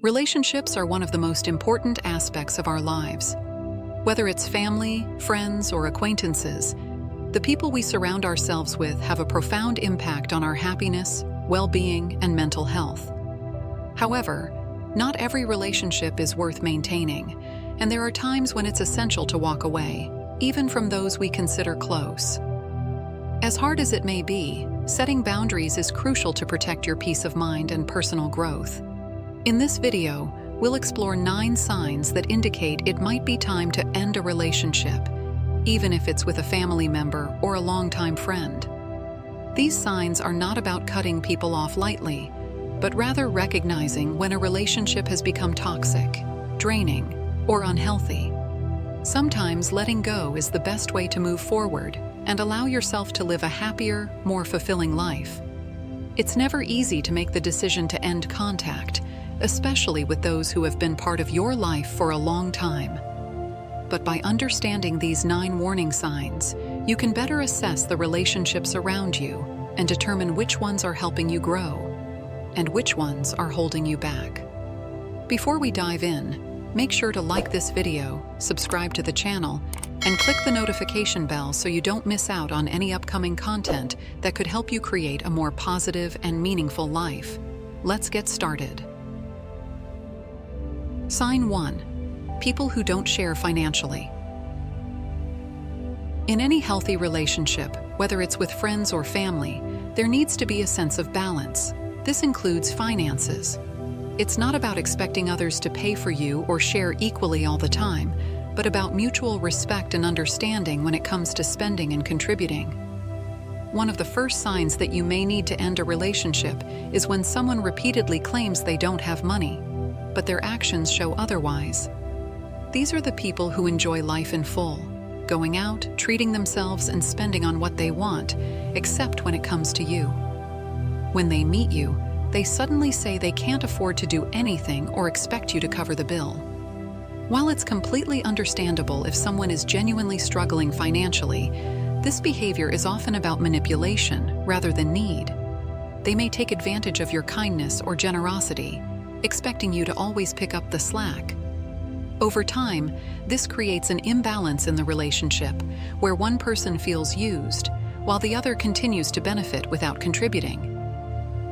Relationships are one of the most important aspects of our lives. Whether it's family, friends, or acquaintances, the people we surround ourselves with have a profound impact on our happiness, well-being, and mental health. However, not every relationship is worth maintaining, and there are times when it's essential to walk away, even from those we consider close. As hard as it may be, setting boundaries is crucial to protect your peace of mind and personal growth. In this video, we'll explore 9 signs that indicate it might be time to end a relationship, even if it's with a family member or a longtime friend. These signs are not about cutting people off lightly, but rather recognizing when a relationship has become toxic, draining, or unhealthy. Sometimes letting go is the best way to move forward and allow yourself to live a happier, more fulfilling life. It's never easy to make the decision to end contact, especially with those who have been part of your life for a long time. But by understanding these 9 warning signs, you can better assess the relationships around you and determine which ones are helping you grow and which ones are holding you back. Before we dive in, make sure to like this video, subscribe to the channel, and click the notification bell so you don't miss out on any upcoming content that could help you create a more positive and meaningful life. Let's get started. Sign 1. People who don't share financially. In any healthy relationship, whether it's with friends or family, there needs to be a sense of balance. This includes finances. It's not about expecting others to pay for you or share equally all the time, but about mutual respect and understanding when it comes to spending and contributing. One of the first signs that you may need to end a relationship is when someone repeatedly claims they don't have money, but their actions show otherwise. These are the people who enjoy life in full, going out, treating themselves, and spending on what they want, except when it comes to you. When they meet you, they suddenly say they can't afford to do anything or expect you to cover the bill. While it's completely understandable if someone is genuinely struggling financially, this behavior is often about manipulation rather than need. They may take advantage of your kindness or generosity, expecting you to always pick up the slack. Over time, this creates an imbalance in the relationship, where one person feels used, while the other continues to benefit without contributing.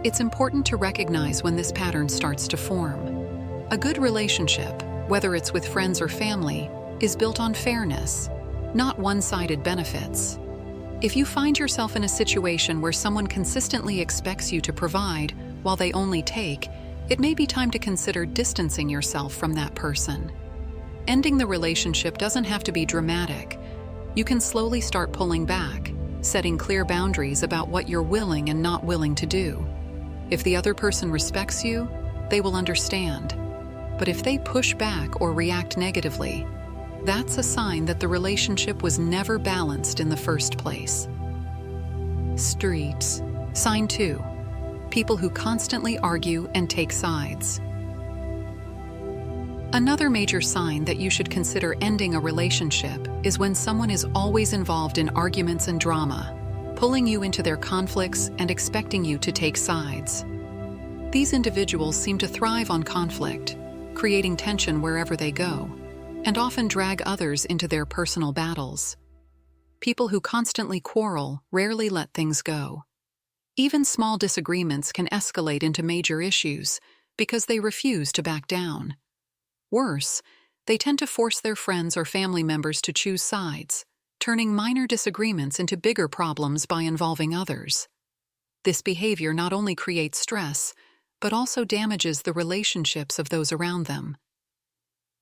It's important to recognize when this pattern starts to form. A good relationship, whether it's with friends or family, is built on fairness, not one-sided benefits. If you find yourself in a situation where someone consistently expects you to provide while they only take, it may be time to consider distancing yourself from that person. Ending the relationship doesn't have to be dramatic. You can slowly start pulling back, setting clear boundaries about what you're willing and not willing to do. If the other person respects you, they will understand. But if they push back or react negatively, that's a sign that the relationship was never balanced in the first place. Streets. Sign 2. People who constantly argue and take sides. Another major sign that you should consider ending a relationship is when someone is always involved in arguments and drama, pulling you into their conflicts and expecting you to take sides. These individuals seem to thrive on conflict, creating tension wherever they go, and often drag others into their personal battles. People who constantly quarrel rarely let things go. Even small disagreements can escalate into major issues because they refuse to back down. Worse, they tend to force their friends or family members to choose sides, turning minor disagreements into bigger problems by involving others. This behavior not only creates stress, but also damages the relationships of those around them.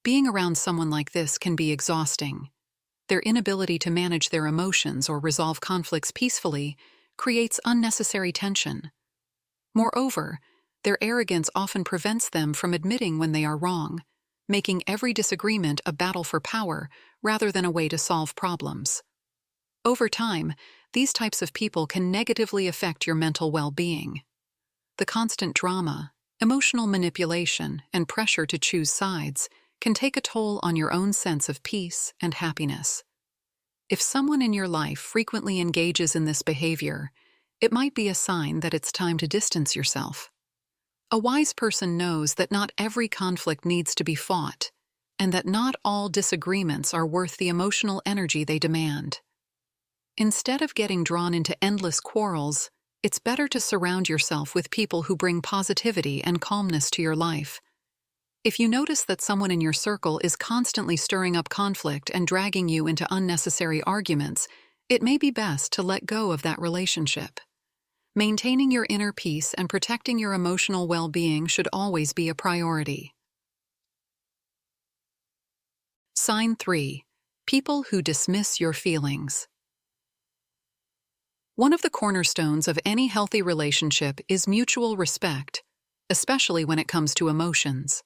Being around someone like this can be exhausting. Their inability to manage their emotions or resolve conflicts peacefully creates unnecessary tension. Moreover, their arrogance often prevents them from admitting when they are wrong, making every disagreement a battle for power rather than a way to solve problems. Over time, these types of people can negatively affect your mental well-being. The constant drama, emotional manipulation, and pressure to choose sides can take a toll on your own sense of peace and happiness. If someone in your life frequently engages in this behavior, it might be a sign that it's time to distance yourself. A wise person knows that not every conflict needs to be fought, and that not all disagreements are worth the emotional energy they demand. Instead of getting drawn into endless quarrels, it's better to surround yourself with people who bring positivity and calmness to your life. If you notice that someone in your circle is constantly stirring up conflict and dragging you into unnecessary arguments, it may be best to let go of that relationship. Maintaining your inner peace and protecting your emotional well-being should always be a priority. Sign 3. People who dismiss your feelings. One of the cornerstones of any healthy relationship is mutual respect, especially when it comes to emotions.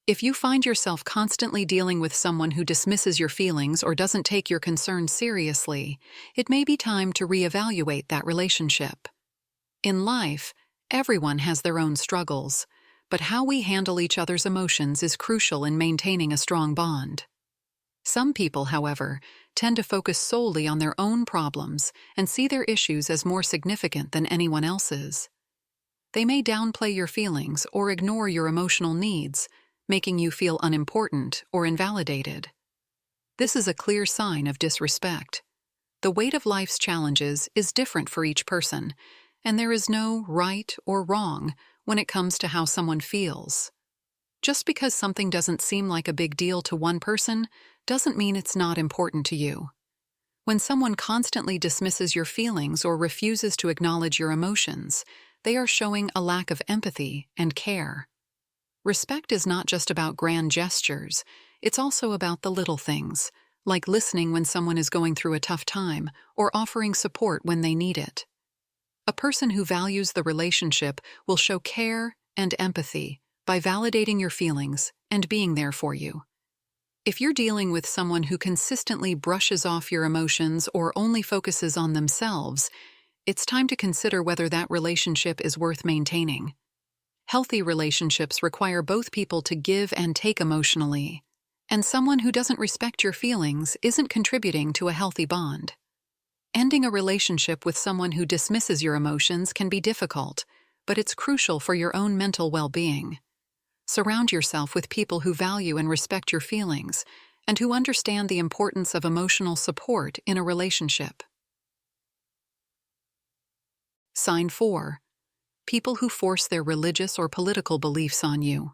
If you find yourself constantly dealing with someone who dismisses your feelings or doesn't take your concerns seriously, it may be time to reevaluate that relationship. In life, everyone has their own struggles, but how we handle each other's emotions is crucial in maintaining a strong bond. Some people, however, tend to focus solely on their own problems and see their issues as more significant than anyone else's. They may downplay your feelings or ignore your emotional needs, making you feel unimportant or invalidated. This is a clear sign of disrespect. The weight of life's challenges is different for each person, and there is no right or wrong when it comes to how someone feels. Just because something doesn't seem like a big deal to one person doesn't mean it's not important to you. When someone constantly dismisses your feelings or refuses to acknowledge your emotions, they are showing a lack of empathy and care. Respect is not just about grand gestures, it's also about the little things, like listening when someone is going through a tough time or offering support when they need it. A person who values the relationship will show care and empathy by validating your feelings and being there for you. If you're dealing with someone who consistently brushes off your emotions or only focuses on themselves, it's time to consider whether that relationship is worth maintaining. Healthy relationships require both people to give and take emotionally, and someone who doesn't respect your feelings isn't contributing to a healthy bond. Ending a relationship with someone who dismisses your emotions can be difficult, but it's crucial for your own mental well-being. Surround yourself with people who value and respect your feelings, and who understand the importance of emotional support in a relationship. Sign 4. People who force their religious or political beliefs on you.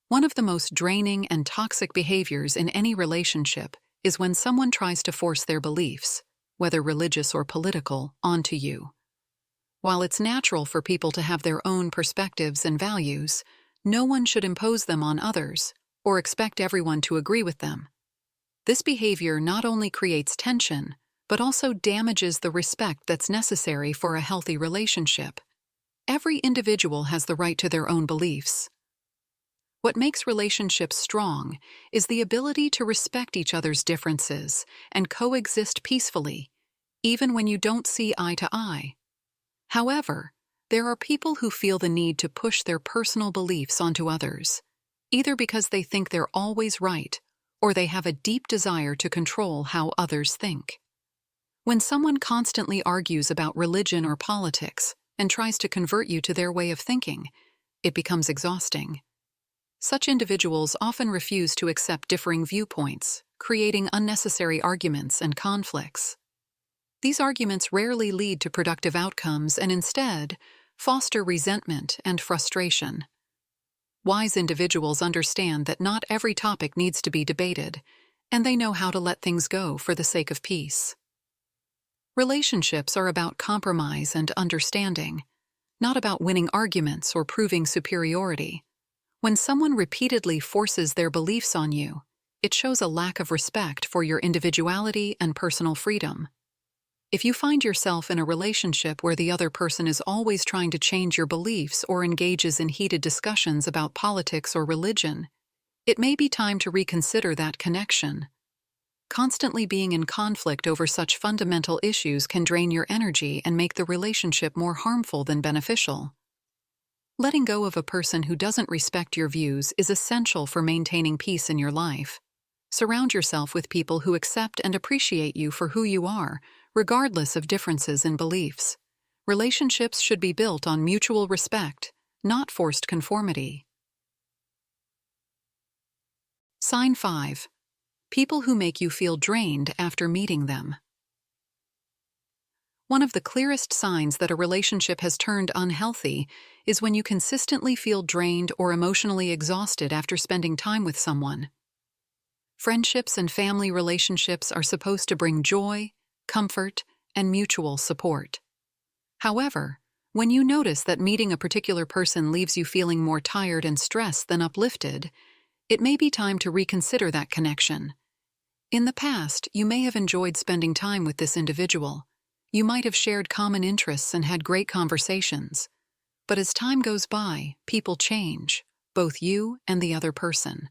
One of the most draining and toxic behaviors in any relationship is when someone tries to force their beliefs, whether religious or political, onto you. While it's natural for people to have their own perspectives and values, no one should impose them on others or expect everyone to agree with them. This behavior not only creates tension, but also damages the respect that's necessary for a healthy relationship. Every individual has the right to their own beliefs. What makes relationships strong is the ability to respect each other's differences and coexist peacefully, even when you don't see eye to eye. However, there are people who feel the need to push their personal beliefs onto others, either because they think they're always right or they have a deep desire to control how others think. When someone constantly argues about religion or politics and tries to convert you to their way of thinking, it becomes exhausting. Such individuals often refuse to accept differing viewpoints, creating unnecessary arguments and conflicts. These arguments rarely lead to productive outcomes and instead foster resentment and frustration. Wise individuals understand that not every topic needs to be debated, and they know how to let things go for the sake of peace. Relationships are about compromise and understanding, not about winning arguments or proving superiority. When someone repeatedly forces their beliefs on you, it shows a lack of respect for your individuality and personal freedom. If you find yourself in a relationship where the other person is always trying to change your beliefs or engages in heated discussions about politics or religion, it may be time to reconsider that connection. Constantly being in conflict over such fundamental issues can drain your energy and make the relationship more harmful than beneficial. Letting go of a person who doesn't respect your views is essential for maintaining peace in your life. Surround yourself with people who accept and appreciate you for who you are, regardless of differences in beliefs. Relationships should be built on mutual respect, not forced conformity. Sign 5. People who make you feel drained after meeting them. One of the clearest signs that a relationship has turned unhealthy is when you consistently feel drained or emotionally exhausted after spending time with someone. Friendships and family relationships are supposed to bring joy, comfort, and mutual support. However, when you notice that meeting a particular person leaves you feeling more tired and stressed than uplifted, it may be time to reconsider that connection. In the past, you may have enjoyed spending time with this individual. You might have shared common interests and had great conversations. But as time goes by, people change, both you and the other person.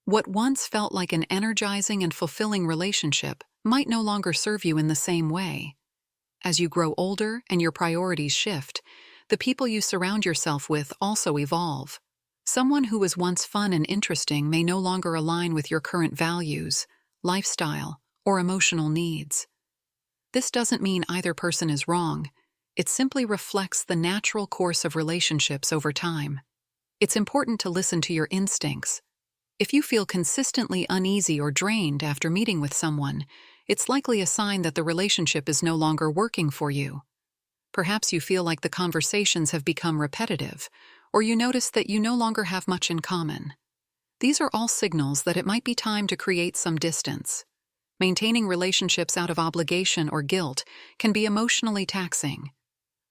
What once felt like an energizing and fulfilling relationship might no longer serve you in the same way. As you grow older and your priorities shift, the people you surround yourself with also evolve. Someone who was once fun and interesting may no longer align with your current values, lifestyle, or emotional needs. This doesn't mean either person is wrong. It simply reflects the natural course of relationships over time. It's important to listen to your instincts. If you feel consistently uneasy or drained after meeting with someone, it's likely a sign that the relationship is no longer working for you. Perhaps you feel like the conversations have become repetitive, or you notice that you no longer have much in common. These are all signals that it might be time to create some distance. Maintaining relationships out of obligation or guilt can be emotionally taxing.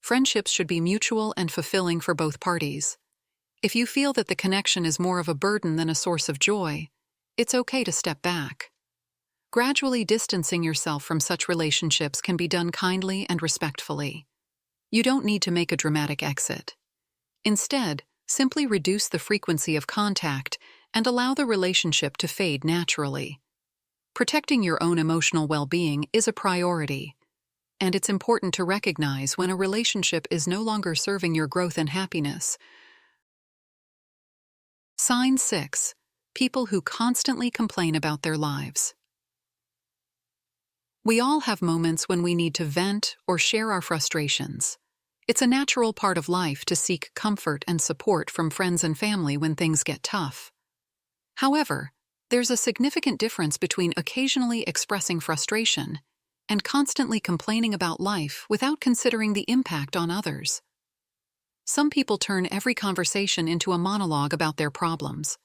Friendships should be mutual and fulfilling for both parties. If you feel that the connection is more of a burden than a source of joy, it's okay to step back. Gradually distancing yourself from such relationships can be done kindly and respectfully. You don't need to make a dramatic exit. Instead, simply reduce the frequency of contact and allow the relationship to fade naturally. Protecting your own emotional well-being is a priority, and it's important to recognize when a relationship is no longer serving your growth and happiness. Sign 6. People who constantly complain about their lives. We all have moments when we need to vent or share our frustrations. It's a natural part of life to seek comfort and support from friends and family when things get tough. However, there's a significant difference between occasionally expressing frustration and constantly complaining about life without considering the impact on others. Some people turn every conversation into a monologue about their problems,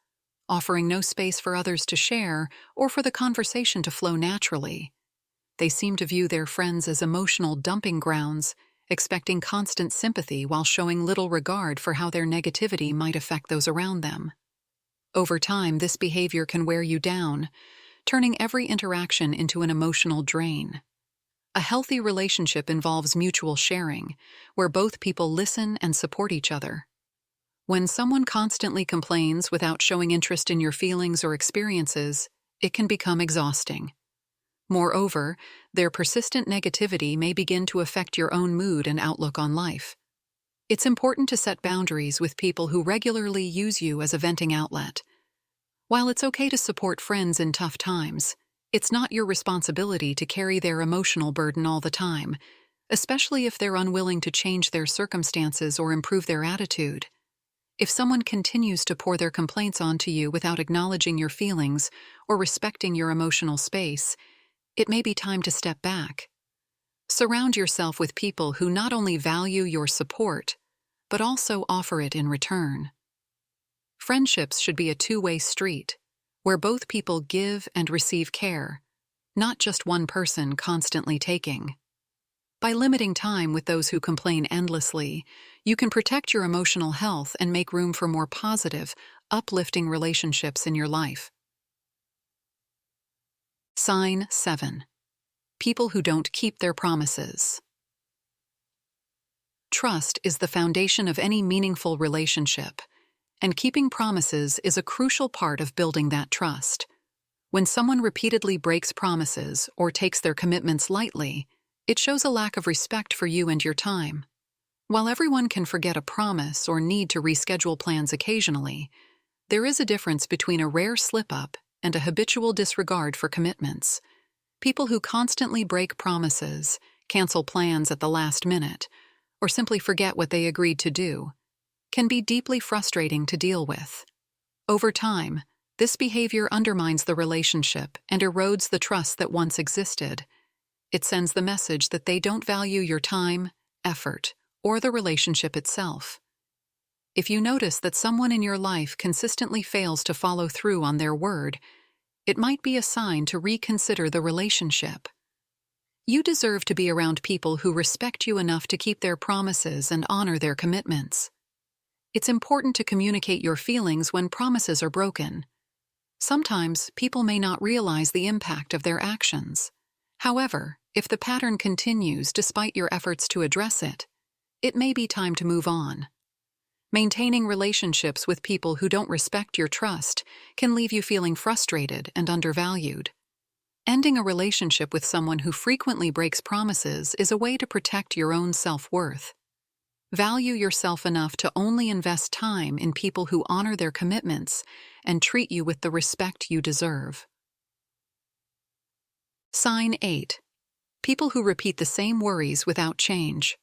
offering no space for others to share or for the conversation to flow naturally. They seem to view their friends as emotional dumping grounds, expecting constant sympathy while showing little regard for how their negativity might affect those around them. Over time, this behavior can wear you down, turning every interaction into an emotional drain. A healthy relationship involves mutual sharing, where both people listen and support each other. When someone constantly complains without showing interest in your feelings or experiences, it can become exhausting. Moreover, their persistent negativity may begin to affect your own mood and outlook on life. It's important to set boundaries with people who regularly use you as a venting outlet. While it's okay to support friends in tough times, it's not your responsibility to carry their emotional burden all the time, especially if they're unwilling to change their circumstances or improve their attitude. If someone continues to pour their complaints onto you without acknowledging your feelings or respecting your emotional space, it may be time to step back. Surround yourself with people who not only value your support, but also offer it in return. Friendships should be a two-way street, where both people give and receive care, not just one person constantly taking. By limiting time with those who complain endlessly, you can protect your emotional health and make room for more positive, uplifting relationships in your life. Sign 7. People who don't keep their promises. Trust is the foundation of any meaningful relationship, and keeping promises is a crucial part of building that trust. When someone repeatedly breaks promises or takes their commitments lightly, it shows a lack of respect for you and your time. While everyone can forget a promise or need to reschedule plans occasionally, there is a difference between a rare slip-up and a habitual disregard for commitments. People who constantly break promises, cancel plans at the last minute, or simply forget what they agreed to do, can be deeply frustrating to deal with. Over time, this behavior undermines the relationship and erodes the trust that once existed. It sends the message that they don't value your time, effort, or the relationship itself. If you notice that someone in your life consistently fails to follow through on their word, it might be a sign to reconsider the relationship. You deserve to be around people who respect you enough to keep their promises and honor their commitments. It's important to communicate your feelings when promises are broken. Sometimes people may not realize the impact of their actions. However, if the pattern continues despite your efforts to address it, it may be time to move on. Maintaining relationships with people who don't respect your trust can leave you feeling frustrated and undervalued. Ending a relationship with someone who frequently breaks promises is a way to protect your own self-worth. Value yourself enough to only invest time in people who honor their commitments and treat you with the respect you deserve. Sign 8. People who repeat the same worries without change.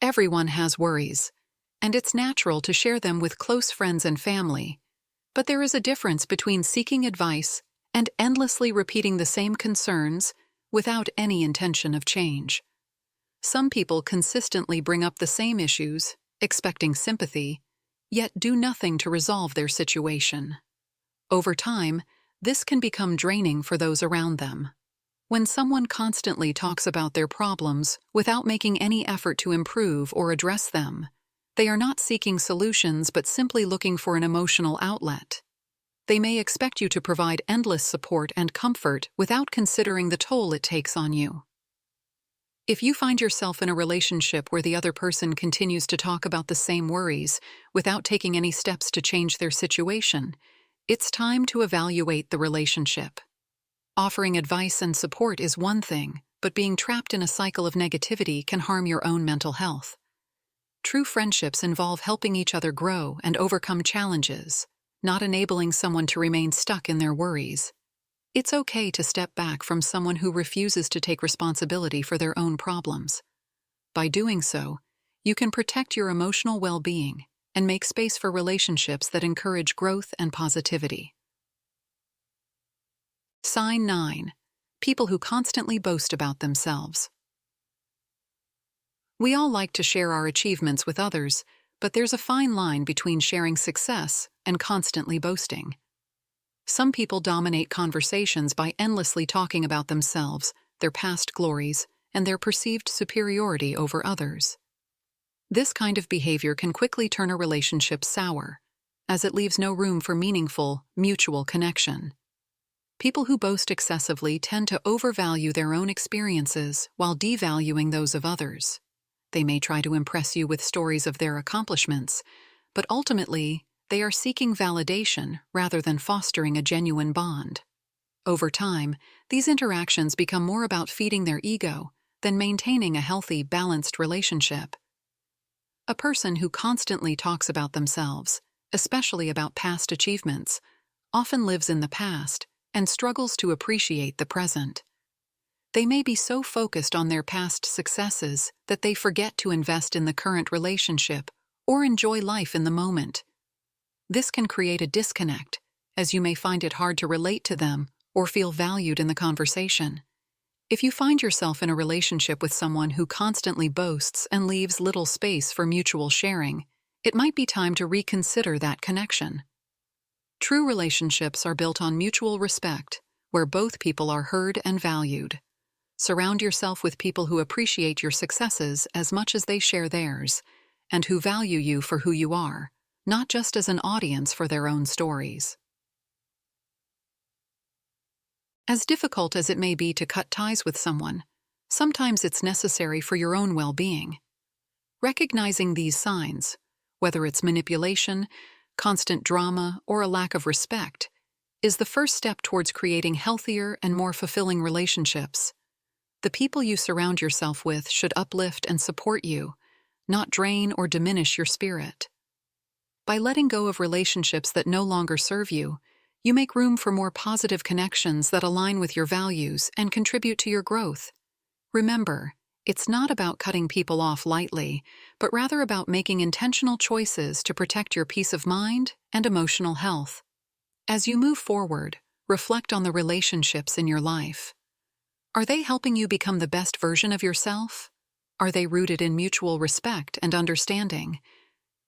Everyone has worries, and it's natural to share them with close friends and family. But there is a difference between seeking advice and endlessly repeating the same concerns without any intention of change. Some people consistently bring up the same issues, expecting sympathy, yet do nothing to resolve their situation. Over time, this can become draining for those around them. When someone constantly talks about their problems without making any effort to improve or address them, they are not seeking solutions but simply looking for an emotional outlet. They may expect you to provide endless support and comfort without considering the toll it takes on you. If you find yourself in a relationship where the other person continues to talk about the same worries without taking any steps to change their situation, it's time to evaluate the relationship. Offering advice and support is one thing, but being trapped in a cycle of negativity can harm your own mental health. True friendships involve helping each other grow and overcome challenges, not enabling someone to remain stuck in their worries. It's okay to step back from someone who refuses to take responsibility for their own problems. By doing so, you can protect your emotional well-being and make space for relationships that encourage growth and positivity. Sign 9. People who constantly boast about themselves. We all like to share our achievements with others, but there's a fine line between sharing success and constantly boasting. Some people dominate conversations by endlessly talking about themselves, their past glories, and their perceived superiority over others. This kind of behavior can quickly turn a relationship sour, as it leaves no room for meaningful, mutual connection. People who boast excessively tend to overvalue their own experiences while devaluing those of others. They may try to impress you with stories of their accomplishments, but ultimately, they are seeking validation rather than fostering a genuine bond. Over time, these interactions become more about feeding their ego than maintaining a healthy, balanced relationship. A person who constantly talks about themselves, especially about past achievements, often lives in the past and struggles to appreciate the present. They may be so focused on their past successes that they forget to invest in the current relationship or enjoy life in the moment. This can create a disconnect, as you may find it hard to relate to them or feel valued in the conversation. If you find yourself in a relationship with someone who constantly boasts and leaves little space for mutual sharing, it might be time to reconsider that connection. True relationships are built on mutual respect, where both people are heard and valued. Surround yourself with people who appreciate your successes as much as they share theirs, and who value you for who you are, not just as an audience for their own stories. As difficult as it may be to cut ties with someone, sometimes it's necessary for your own well-being. Recognizing these signs, whether it's manipulation, constant drama, or a lack of respect, is the first step towards creating healthier and more fulfilling relationships. The people you surround yourself with should uplift and support you, not drain or diminish your spirit. By letting go of relationships that no longer serve you, you make room for more positive connections that align with your values and contribute to your growth. Remember, It's not about cutting people off lightly, but rather about making intentional choices to protect your peace of mind and emotional health. As you move forward, reflect on the relationships in your life. Are they helping you become the best version of yourself? Are they rooted in mutual respect and understanding?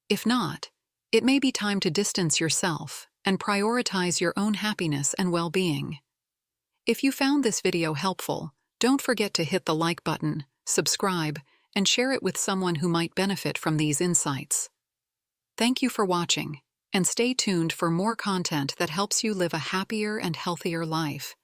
If not, it may be time to distance yourself and prioritize your own happiness and well-being. If you found this video helpful, don't forget to hit the like button, subscribe, and share it with someone who might benefit from these insights. Thank you for watching, and stay tuned for more content that helps you live a happier and healthier life.